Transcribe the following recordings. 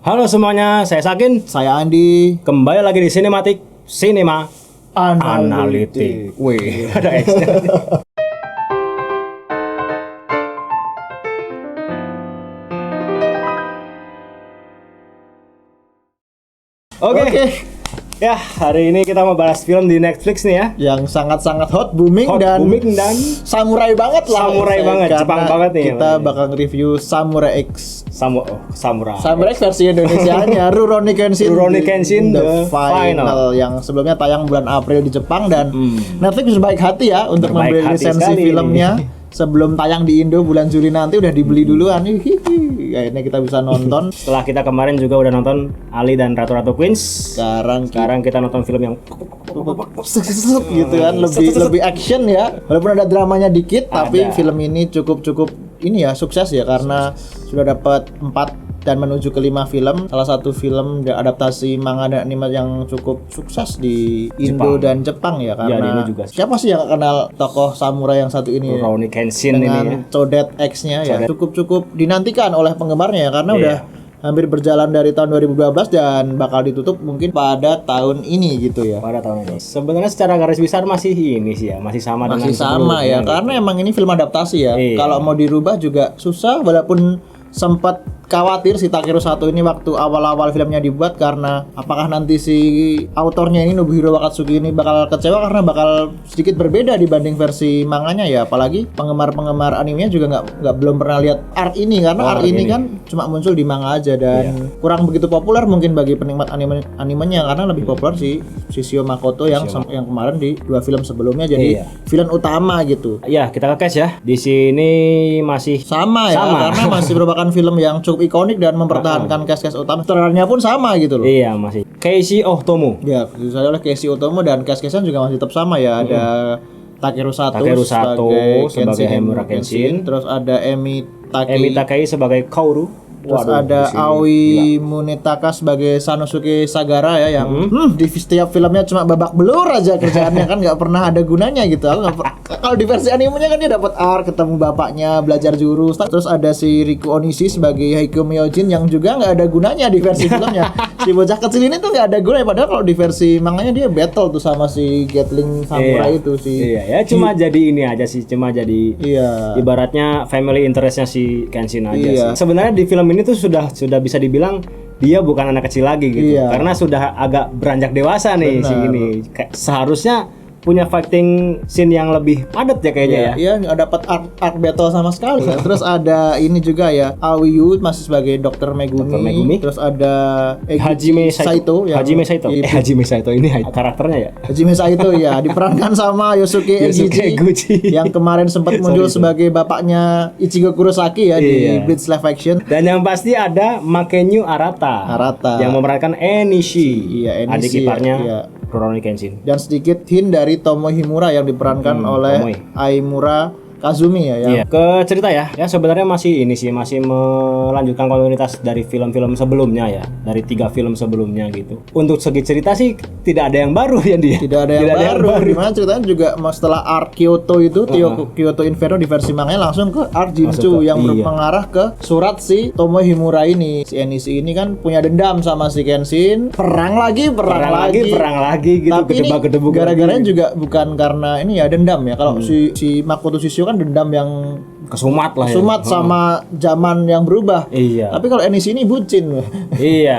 Halo semuanya, saya Sakin. Saya Andi. Kembali lagi di Sinematik Cinema Analitik. Wih, ada X-nya. Oke. Ya, hari ini kita mau bahas film di Netflix nih ya. Yang sangat-sangat hot, booming dan samurai banget lah. Samurai banget, Jepang banget nih. Kita bakal review Samurai X. Samurai X versi Indonesianya Rurouni Kenshin The Final yang sebelumnya tayang bulan April di Jepang dan Netflix berbaik hati ya untuk membeli lisensi filmnya. Sebelum tayang di Indo bulan Juli nanti udah dibeli duluan. Akhirnya kita bisa nonton. Setelah kita kemarin juga udah nonton Ali dan Ratu-Ratu Queens. Sekarang kita nonton film yang gitu kan, lebih action ya. Walaupun ada dramanya dikit, tapi film ini cukup ini ya sukses ya karena sudah dapat 4 dan menuju ke 5 film. Salah satu film adaptasi manga dan anime yang cukup sukses di Indo dan Jepang ya karena juga. Siapa sih yang kenal tokoh samurai yang satu ini Rurouni Kenshin dengan ini ya. Codet X-nya ya cukup dinantikan oleh penggemarnya ya karena udah hampir berjalan dari tahun 2012 dan bakal ditutup mungkin pada tahun ini gitu ya. Pada tahun ini. Sebenarnya secara garis besar masih ini sih ya, masih sama ya gitu. Karena emang ini film adaptasi ya. Kalau mau dirubah juga susah walaupun sempat khawatir si Takeru Sato ini waktu awal-awal filmnya dibuat karena apakah nanti si autornya ini Nobuhiro Wakatsuki ini bakal kecewa karena bakal sedikit berbeda dibanding versi manganya ya, apalagi penggemar animenya juga nggak belum pernah lihat art ini karena art ini kan cuma muncul di manga aja dan kurang begitu populer mungkin bagi penikmat animenya karena lebih populer si Shishio Makoto yang kemarin di 2 film sebelumnya jadi film utama gitu. Iya, kita ke cast ya. Di sini masih sama karena masih merupakan film yang cukup ikonik dan mempertahankan cast utama. Sutradaranya pun sama gitu loh. Iya, masih Keiichi Otomo. Ya, disutradarai oleh Keiichi Otomo dan cast-castan juga masih tetap sama ya. Ada Takeru Sato sebagai Himura Kenshin, terus ada Emi Takei sebagai Kaoru. Terus ada Aoi Munetaka sebagai Sanosuke Sagara ya yang di setiap filmnya cuma babak belur aja kerjaannya kan nggak pernah ada gunanya gitu. Kalau di versi animenya kan dia dapat arc ketemu bapaknya belajar jurus. Terus ada si Riku Onishi sebagai Heiko Myojin yang juga nggak ada gunanya di versi filmnya. Si bocah kecil ini tuh nggak ada gunanya padahal kalau di versi manganya dia battle tuh sama si Gatling Samurai itu sih. Iya ya cuma jadi ini aja sih ibaratnya family interestnya si Kenshin aja sih. Sebenarnya di film ini tuh sudah bisa dibilang dia bukan anak kecil lagi gitu karena sudah agak beranjak dewasa nih si ini. Seharusnya punya fighting scene yang lebih padat ya kayaknya ya. Iya, nggak dapat arc battle sama sekali. Terus ada ini juga ya, Aoi Yu masih sebagai Dr. Megumi. Terus ada Hajime Saito. Hajime Saito ini karakternya ya. Hajime Saito ya, diperankan sama Yosuke Eguchi yang kemarin sempat muncul sebagai bapaknya Ichigo Kurosaki ya di Bleach live action. Dan yang pasti ada Makenyu Arata yang memerankan Enishi. Adik iparnya Rurouni Kenshin. Dan sedikit hint dari Tomo Himura yang diperankan oleh Aimura Kazumi ya. Ke cerita ya sebenarnya masih melanjutkan kontinuitas dari film-film sebelumnya ya, dari 3 film sebelumnya gitu. Untuk segi cerita sih tidak ada yang baru ya dia. Tidak ada yang baru. Dimana ceritanya juga setelah arc Kyoto itu Kyoto Inferno di versi manganya langsung ke arc Jinchu yang berpengarah ke surat si Tomo Himura ini. Si Enishi ini kan punya dendam sama si Kenshin, perang lagi gitu. Tapi ini gara-garanya juga bukan karena ini ya dendam ya. Kalau si Makoto Shishio kan dendam yang kesumat sama zaman yang berubah. Tapi kalau Enishi ini bucin.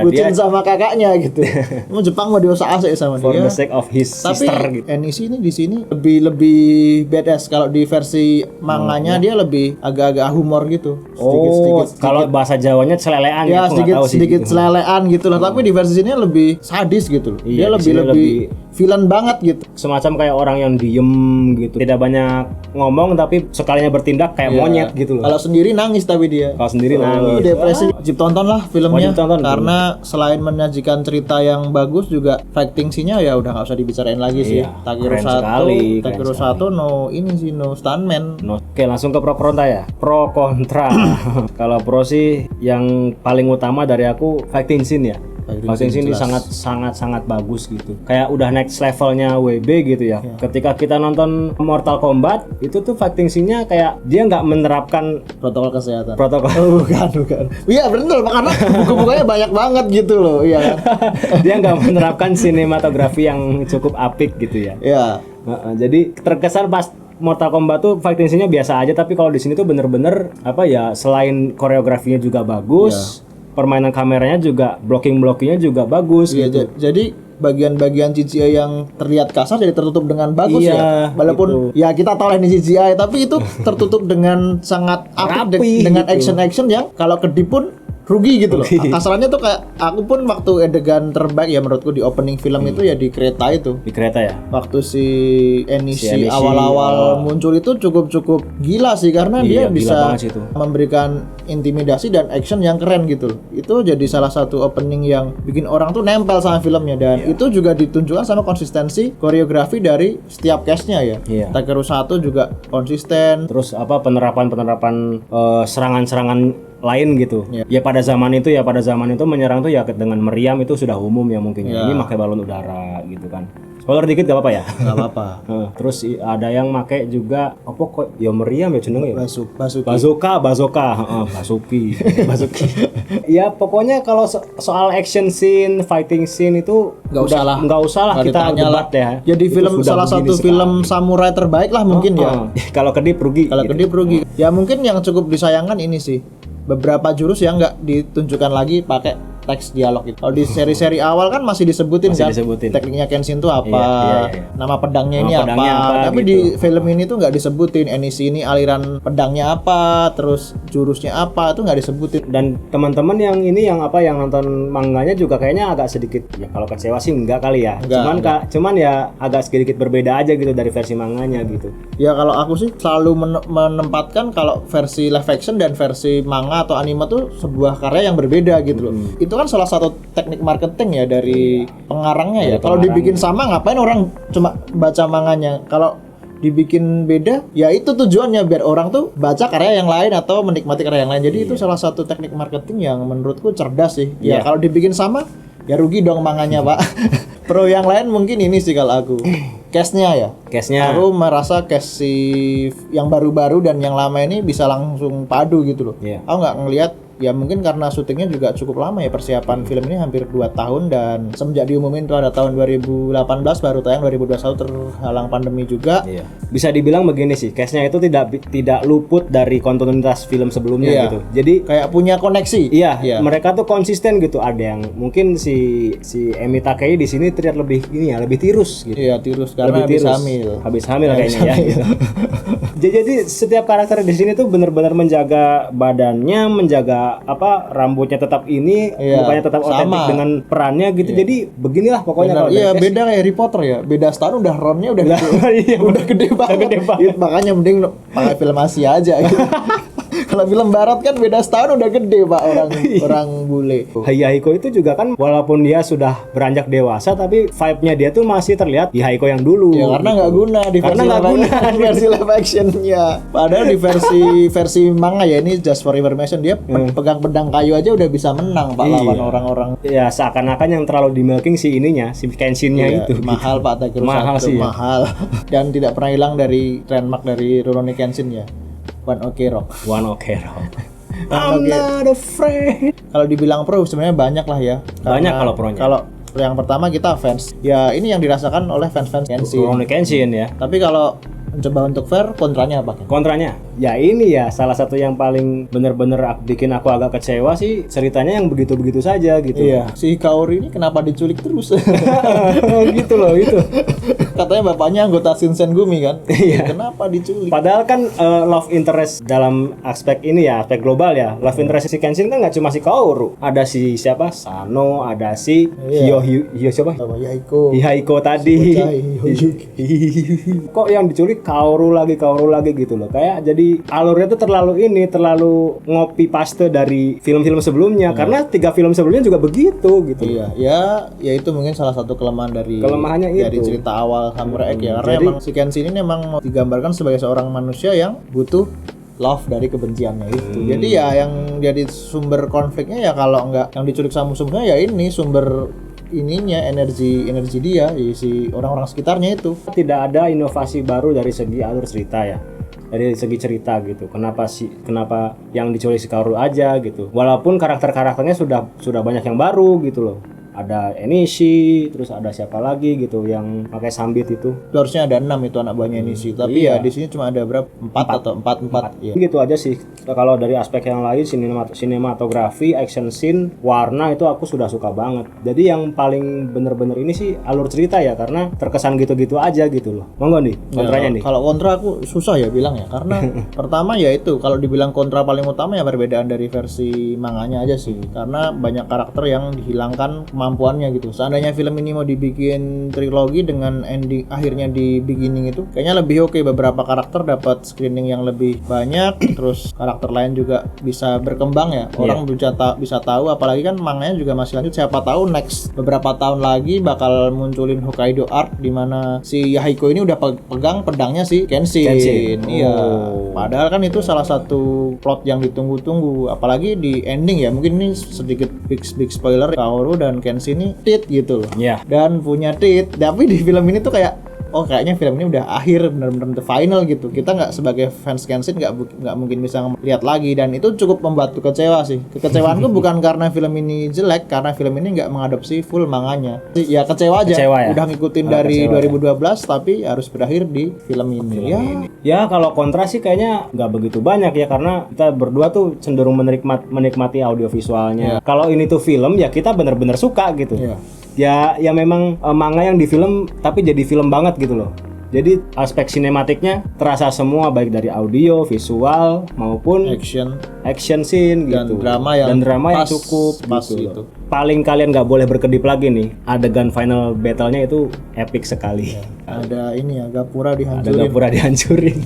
Bucin sama kakaknya gitu. Mau Jepang mau diosak asik sama for dia. For the sake of his sister gitu. Enishi ini di sini lebih badass. Kalau di versi manganya dia lebih agak-agak humor gitu. Sedikit. Kalau bahasa Jawanya celelean ya. Sedikit celelean gitu lah. Tapi di versi sini lebih sadis gitu. Dia lebih villain banget gitu. Semacam kayak orang yang diem gitu. Tidak banyak ngomong tapi sekalinya bertindak kayak monyet gitu loh. Kalau sendiri nangis tapi dia. Kalau sendiri nangis. Depresi. Wajib tonton lah filmnya. Karena selain menyajikan cerita yang bagus juga fighting scene-nya ya udah enggak usah dibicarain lagi sih. Takeru Sato no stuntman. Oke, langsung ke pro kontra ya. Pro kontra. Kalau pro sih yang paling utama dari aku fighting scene ya. Fighting scene ini sangat bagus gitu. Kayak udah next levelnya WB gitu ya. Ketika kita nonton Mortal Kombat itu tuh fighting scene-nya kayak dia nggak menerapkan protokol kesehatan. Bukan. Iya benar, karena buku-bukunya banyak banget gitu loh, iya kan. Dia nggak menerapkan sinematografi yang cukup apik gitu ya. Iya. Jadi terkesan pas Mortal Kombat tuh fighting scene-nya biasa aja, tapi kalau di sini tuh bener-bener apa ya, selain koreografinya juga bagus, permainan kameranya juga, blocking-blockingnya juga bagus gitu. Jadi bagian-bagian CGI yang terlihat kasar jadi tertutup dengan bagus ya. Walaupun gitu. Ya kita tahu lah ini CGI, tapi itu tertutup dengan sangat apik dengan gitu. action yang kalau kedip pun rugi gitu loh. Kasarannya tuh kayak aku pun waktu adegan terbaik ya menurutku di opening film itu ya di kereta itu. Di kereta ya. Waktu si Enishi awal-awal muncul itu cukup gila sih, karena dia bisa memberikan intimidasi dan action yang keren gitu. Itu jadi salah satu opening yang bikin orang tuh nempel sama filmnya, dan itu juga ditunjukkan sama konsistensi koreografi dari setiap cast-nya ya. Takeru 1 juga konsisten. Terus apa penerapan serangan-serangan lain gitu. Ya pada zaman itu menyerang tuh ya dengan meriam itu sudah umum ya mungkin. Ini pakai balon udara gitu kan. Spoiler dikit gak apa-apa ya? Gak apa-apa. Terus ada yang pakai juga apa kok ya meriam ya jenenge ya? Basuki. Ya pokoknya kalau soal action scene, fighting scene itu nggak usah lah kita debat ya. Jadi film salah satu film samurai terbaik lah mungkin ya. Kalau kedip rugi. Ya mungkin yang cukup disayangkan ini sih, beberapa jurus yang nggak ditunjukkan lagi pakai teks dialog itu. Kalau di seri-seri awal kan masih disebutin tekniknya Kenshin itu apa, nama pedangnya ini apa. Tapi gitu. Di film ini tuh nggak disebutin. Enishi ini aliran pedangnya apa, terus jurusnya apa, itu nggak disebutin. Dan teman-teman yang nonton manganya juga kayaknya agak sedikit ya, kalau kecewa sih enggak kali ya. Cuman ya agak sedikit berbeda aja gitu dari versi manganya gitu. Ya kalau aku sih selalu menempatkan kalau versi live action dan versi manga atau anime tuh sebuah karya yang berbeda gitu loh. Itu kan salah satu teknik marketing ya dari pengarangnya ya. Kalau dibikin sama ngapain orang cuma baca manganya? Kalau dibikin beda ya itu tujuannya biar orang tuh baca karya yang lain atau menikmati karya yang lain. Jadi itu salah satu teknik marketing yang menurutku cerdas sih. Ya kalau dibikin sama ya rugi dong manganya, Pak. Pro yang lain mungkin ini sih kalau aku. Case-nya. Aku merasa case si yang baru-baru dan yang lama ini bisa langsung padu gitu loh. Aku nggak ngelihat, ya mungkin karena syutingnya juga cukup lama ya, persiapan film ini hampir 2 tahun, dan semenjak diumumin itu ada tahun 2018 baru tayang, 2021 terhalang pandemi juga. Bisa dibilang begini sih, case-nya itu tidak luput dari kontinuitas film sebelumnya gitu. Jadi kayak punya koneksi. Mereka tuh konsisten gitu. Ada yang mungkin si Emi Takei di sini terlihat lebih tirus gitu. Tirus karena habis hamil kayaknya ya gitu. Jadi setiap karakter di sini tuh benar-benar menjaga badannya, menjaga rambutnya tetap mukanya tetap otentik dengan perannya gitu. Jadi beginilah pokoknya. Beda kayak Harry Potter ya. Beda setahun udah ronnya udah gede. Udah gede banget. Makanya mending pakai film Asia aja gitu. Kalau film barat kan beda setahun udah gede, Pak, orang bule. Hihiko itu juga kan walaupun dia sudah beranjak dewasa tapi vibe-nya dia tuh masih terlihat Hihiko yang dulu. Ya karena nggak guna di versi live action-nya. Padahal di versi manga ya, ini Just for Information, dia pegang pedang kayu aja udah bisa menang, Pak, lawan orang-orang. Ya seakan-akan yang terlalu di-milking si Kenshin-nya itu. Mahal, Pak, Takeru 1 mahal. Dan tidak pernah hilang dari trademark dari Rurouni Kenshin ya. One Ok Rock. I'm not afraid. Kalau dibilang pro sebenarnya banyak lah ya. Banyak kalau pronya. Kalau yang pertama kita fans. Ya ini yang dirasakan oleh fans-fans Rurouni Kenshin ya. Tapi kalau mencoba untuk fair, kontranya apa? Kontranya? Ya ini ya salah satu yang paling bener-bener bikin aku agak kecewa sih, ceritanya yang begitu-begitu saja gitu. Iya. Si Kaori ini kenapa diculik terus? Gitu loh itu. Katanya bapaknya anggota Shinsengumi kan? Iya. Kenapa diculik? Padahal kan love interest dalam aspek ini ya, aspek global ya. Love interest si Kenshin kan nggak cuma si Kaoru, ada si siapa? Sano, ada si Hyo siapa? Hihiko tadi. Kok yang diculik Kaoru lagi gitu loh. Kayak jadi alurnya tuh terlalu ngopi paste dari film-film sebelumnya. Karena 3 film sebelumnya juga begitu gitu. Iya, ya itu mungkin salah satu kelemahannya dari cerita awal Samurai X ya. Karena emang si Kenshin ini memang digambarkan sebagai seorang manusia yang butuh love dari kebenciannya itu. Jadi ya yang jadi sumber konfliknya ya kalau nggak yang diculik sama musuhnya ya ini sumber ininya energi dia si orang-orang sekitarnya itu. Tidak ada inovasi baru dari segi alur cerita ya. Dari segi cerita gitu. Kenapa yang diculik si Kaoru aja gitu. Walaupun karakter-karakternya sudah banyak yang baru gitu loh. Ada Enishi, terus ada siapa lagi gitu yang pakai sambit itu. Harusnya ada 6 itu anak buahnya Enishi, tapi ya di sini cuma ada berapa? 4 atau 4. Ya. Gitu aja sih. Kalau dari aspek yang lain sinematografi, action scene, warna itu aku sudah suka banget. Jadi yang paling bener-bener ini sih alur cerita ya karena terkesan gitu-gitu aja gitu loh. Monggo nih, kontranya nih. Kalau kontra aku susah ya bilang ya karena pertama ya itu kalau dibilang kontra paling utama ya perbedaan dari versi manganya aja sih. Karena banyak karakter yang dihilangkan kemampuannya gitu. Seandainya film ini mau dibikin trilogi dengan ending akhirnya di beginning itu kayaknya lebih oke. Beberapa karakter dapat screening yang lebih banyak, terus karakter lain juga bisa berkembang ya. Orang bisa tahu apalagi kan manganya juga masih lanjut. Siapa tahu next beberapa tahun lagi bakal munculin Hokkaido Arc di mana si Yahiko ini udah pegang pedangnya si Kenshin. Iya. Padahal kan itu salah satu plot yang ditunggu-tunggu. Apalagi di ending ya. Mungkin ini sedikit big spoiler Kaoru dan Kenshin ini tit gitu loh. Dan punya tit. Tapi di film ini tuh kayak kayaknya film ini udah akhir benar-benar the final gitu. Kita nggak sebagai fans Kenshin nggak mungkin bisa lihat lagi dan itu cukup membuatku kecewa sih. Kekecewaanku bukan karena film ini jelek, karena film ini nggak mengadopsi full manganya. Ya kecewa aja. Udah ngikutin dari 2012 tapi harus berakhir di film ini. Ya kalau kontra sih kayaknya nggak begitu banyak ya karena kita berdua tuh cenderung menikmati audiovisualnya. Kalau ini tuh film ya kita benar-benar suka gitu. Ya memang manga yang di film tapi jadi film banget gitu loh. Jadi aspek sinematiknya terasa semua baik dari audio, visual maupun action scene gitu. Dan drama yang cukup gitu. Paling kalian nggak boleh berkedip lagi nih. Adegan final battle-nya itu epic sekali. Ada ini ya, Gapura dihancurin.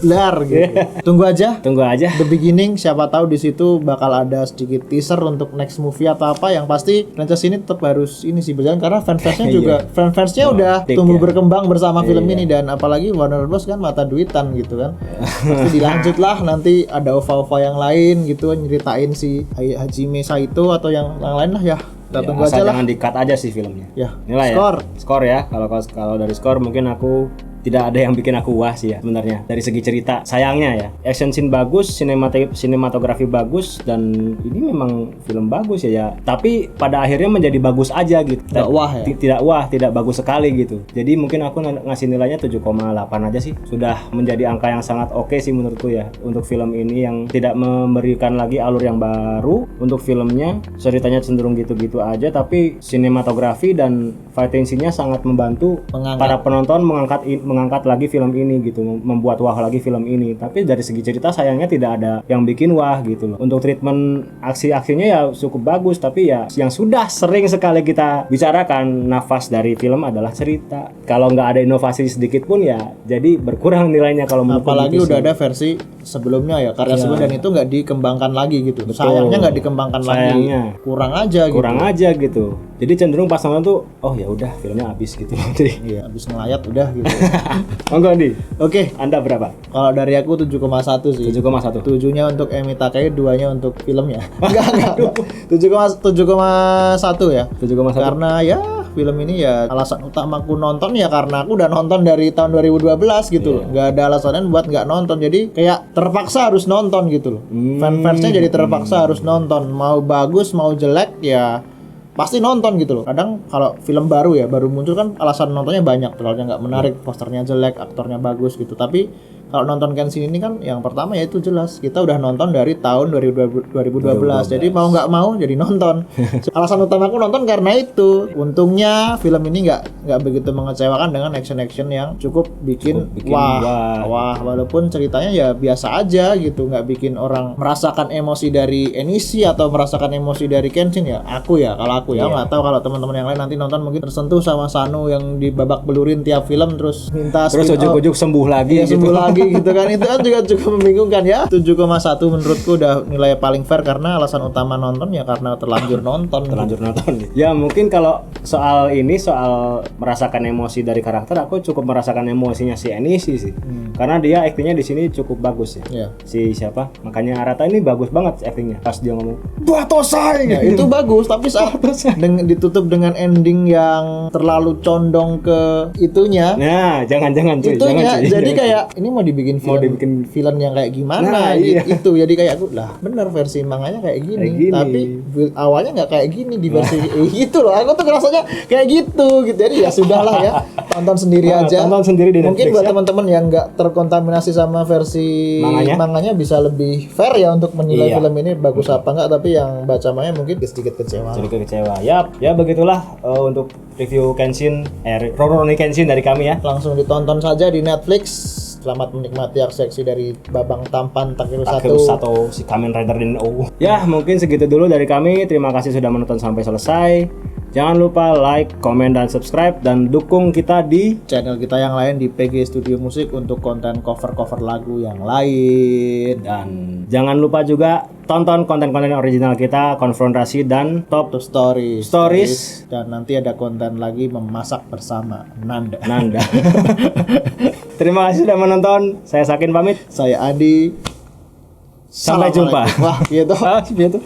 Benar gitu. Tunggu aja. The beginning, siapa tahu di situ bakal ada sedikit teaser untuk next movie atau apa. Yang pasti franchise ini tetap harus ini sih berjalan karena fans-fansnya juga fans-fansnya udah tumbuh berkembang bersama film ini dan apalagi Warner Bros kan mata duitan gitu kan. Pasti dilanjut lah nanti ada OVA-OVA yang lain gitu nyeritain si Hajime Saito atau yang lain lah ya. Kita tunggu aja lah. Jangan di-cut aja sih filmnya. Nilai skor ya. Kalau dari skor mungkin aku tidak ada yang bikin aku wah sih ya sebenarnya dari segi cerita. Sayangnya ya, action scene bagus, sinematografi bagus dan ini memang film bagus ya. Tapi pada akhirnya menjadi bagus aja gitu. Tidak bagus sekali gitu. Jadi mungkin aku ngasih nilainya 7,8 aja sih. Sudah menjadi angka yang sangat oke sih menurutku ya untuk film ini yang tidak memberikan lagi alur yang baru untuk filmnya. Ceritanya cenderung gitu-gitu aja tapi sinematografi dan fighting scene-nya sangat membantu para penonton mengangkat lagi film ini gitu, membuat wah lagi film ini. Tapi dari segi cerita sayangnya tidak ada yang bikin wah gitu loh. Untuk treatment aksi-aksinya ya cukup bagus, tapi ya yang sudah sering sekali kita bicarakan, nafas dari film adalah cerita. Kalau nggak ada inovasi sedikit pun ya jadi berkurang nilainya kalau menurut. Apalagi udah ada versi sebelumnya ya, karya sebelum dan itu nggak dikembangkan lagi gitu. Betul. Sayangnya nggak dikembangkan lagi. Kurang aja gitu. Jadi cenderung pas nonton tuh ya udah filmnya habis gitu. Jadi habis ngelayat udah gitu. Monggo Andi. Oke, Anda berapa? Kalau dari aku 7,1 sih. 7,1. 7-nya untuk Emi Takei, 2-nya untuk filmnya. Enggak. 7,1 ya. 7,1. Karena ya film ini ya alasan utamaku nonton ya karena aku udah nonton dari tahun 2012 gitu loh. Enggak ada alasan buat enggak nonton. Jadi kayak terpaksa harus nonton gitu loh. Fan-fansnya jadi terpaksa harus nonton. Mau bagus, mau jelek ya pasti nonton gitu loh. Kadang kalau film baru muncul kan alasan nontonnya banyak, terlalu nggak menarik, posternya jelek, aktornya bagus gitu. Tapi kalau nonton Kenshin ini kan yang pertama ya itu jelas kita udah nonton dari tahun 2012. Jadi mau nggak mau jadi nonton. Alasan utama aku nonton karena itu. Untungnya film ini nggak begitu mengecewakan dengan action yang cukup bikin wah walaupun ceritanya ya biasa aja gitu, nggak bikin orang merasakan emosi dari Enishi atau merasakan emosi dari Kenshin ya. Kalau aku nggak tahu kalau teman-teman yang lain nanti nonton mungkin tersentuh sama Sano yang dibabak belurin tiap film terus minta ujuk-ujuk sembuh lagi sembuh lagi gitu kan. Itu kan juga cukup membingungkan ya. 7,1 menurutku udah nilai paling fair karena alasan utama nonton ya karena terlanjur nonton. Ya mungkin kalau soal merasakan emosi dari karakter, aku cukup merasakan emosinya si Enishi sih. Karena dia aktingnya di sini cukup bagus ya. Yeah. Si siapa? Makanya Arata ini bagus banget aktingnya pas dia ngomong Batosai. Ya, itu bagus, tapi saat ditutup dengan ending yang terlalu condong ke itunya. Nah, jangan cuy. Itunya jadi kayak ini mau dibikin film yang kayak gimana gitu. Jadi kayak aku lah bener versi manganya kayak gini. Tapi awalnya nggak kayak gini di versi gitu loh. Aku tuh rasanya kayak gitu. Jadi ya sudahlah ya, tonton sendiri aja. Tonton sendiri di Netflix. Mungkin buat teman-teman yang nggak terkontaminasi sama versi manganya bisa lebih fair ya untuk menilai film ini bagus apa enggak. Tapi yang baca manganya mungkin sedikit kecewa. Ya begitulah untuk review Kenshin, Rurouni Kenshin dari kami ya. Langsung ditonton saja di Netflix. Selamat menikmati aksi dari Babang Tampan Takeru Sato si Kamen Rider Dino. Ya, mungkin segitu dulu dari kami. Terima kasih sudah menonton sampai selesai. Jangan lupa like, komen, dan subscribe dan dukung kita di channel kita yang lain di PG Studio Musik untuk konten cover-cover lagu yang lain. Dan jangan lupa juga tonton konten-konten original kita, Konfrontasi dan Top Stories. Dan nanti ada konten lagi memasak bersama Nanda. Terima kasih sudah menonton. Saya Sakin pamit. Saya Adi. Sampai jumpa. Wah, gitu.